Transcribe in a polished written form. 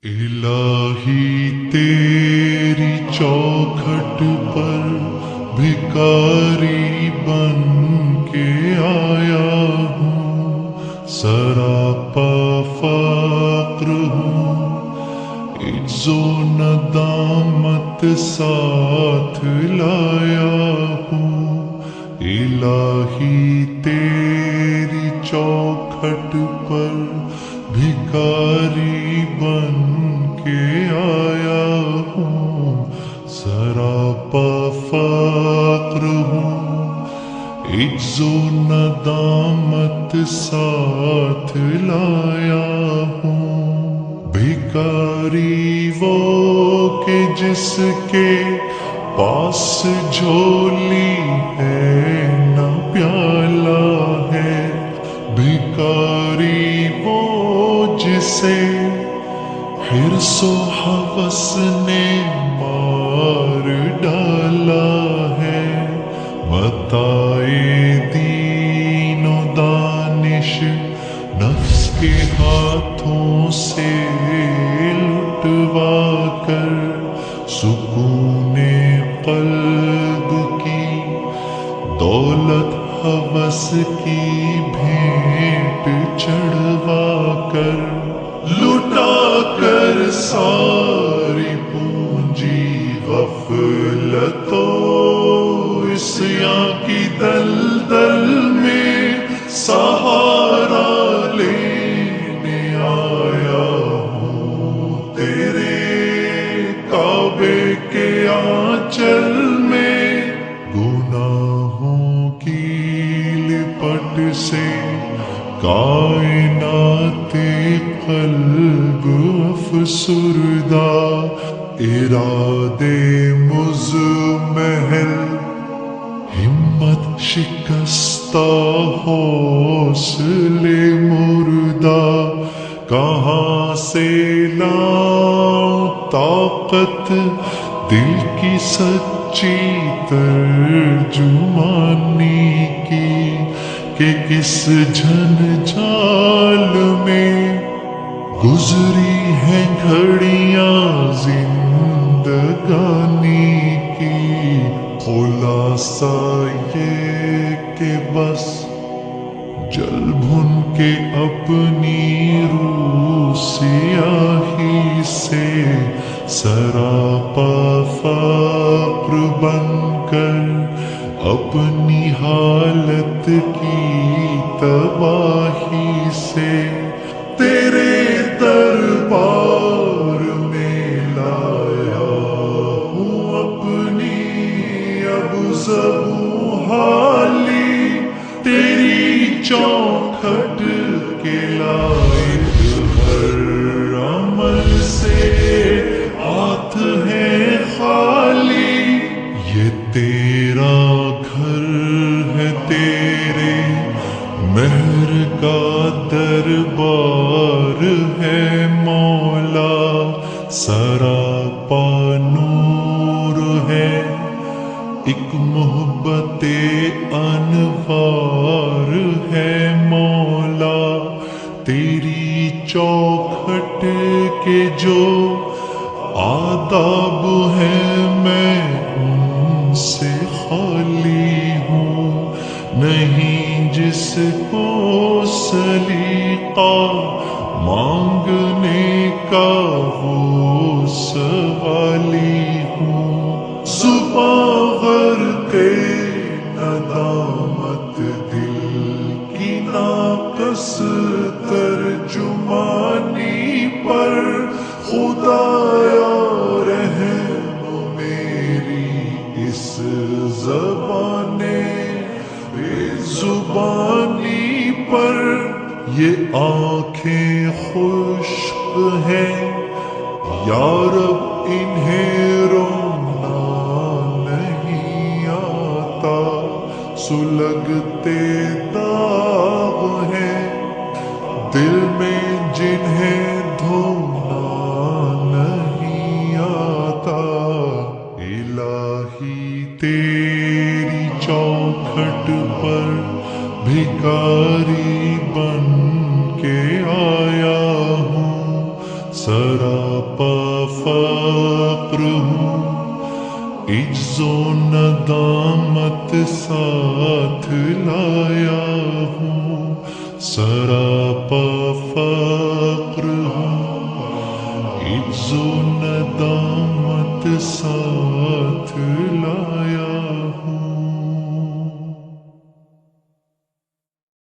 الہی تیری چوکھٹ پر بھکاری بن کے آیا ہوں، سراپا فقر ہوں، عجز و ندامت ساتھ لایا ہوں۔ الہی تیری چوکھٹ پر بھکاری بن کے آیا ہوں، سراپا فقر ہوں، عجز و ندامت ساتھ لایا ہوں۔ بھکاری وہ کہ جس کے پاس جھولی ہے نہ پیالہ ہے، بھکاری وہ جسے حرص و ہوس نے مار ڈالا ہے، متاع دین و دانش نفس کے ہاتھوں سے لٹوا کر سکون قلب کی دولت ہوس کی بھیٹ چڑھوا کر، لٹا کر ساری پونجی غفلت و عصیاں کی دلدل میں سہارا لینے آیا ہوں، تیرے کعبے کے آنچل میں گناہوں کی لپٹ سے کائنات قلب افسردہ، ارادے مزمحل ہمت شکستہ، حوصلے مردہ، کہاں سے لاؤں طاقت دل کی سچی ترجمانی کی، کہ کس جھنجھال میں گزری ہیں گھڑیاں زندگانی کی۔ خلاصہ یہ کہ بس جل بھن کے اپنی روح سیاہی سے سراپا فقر بن کر اپنی حالت کی تباہی سے تیرے دربار میں لایا ہوں اپنی ابو حالی، تیری چوکھٹ کے لائق ہر عمل سے ہاتھ ہے خالی۔ یہ تیرا گھر ہے، تیرے مہر کا دربار ہے مولا، سراپا نور ہے، ایک محبت انوار ہے مولا۔ تیری چوکھٹ کے جو آداب ہیں میں ان سے خالی ہوں، نہیں جس کو سلیقہ مانگنے کا وہ سوالی ہوں۔ زباں غرقِ ندامت دل کی ناقص ترجمانی پر، خدایا رحم میری اس زبان بے زبانی پر۔ یہ آنکھیں خشک ہیں یا رب، انہیں رونا نہیں آتا، سلگتے داغ ہیں دل میں جنہیں دھونا نہیں آتا۔ الہی تیری چوکھٹ پر بھکاری بن کے آیا ہوں، سر سراپا فقر ہوں، عجز و ندامت ساتھ لایا ہوں، سراپا فقر ہوں، عجز و ندامت ساتھ لایا ہوں۔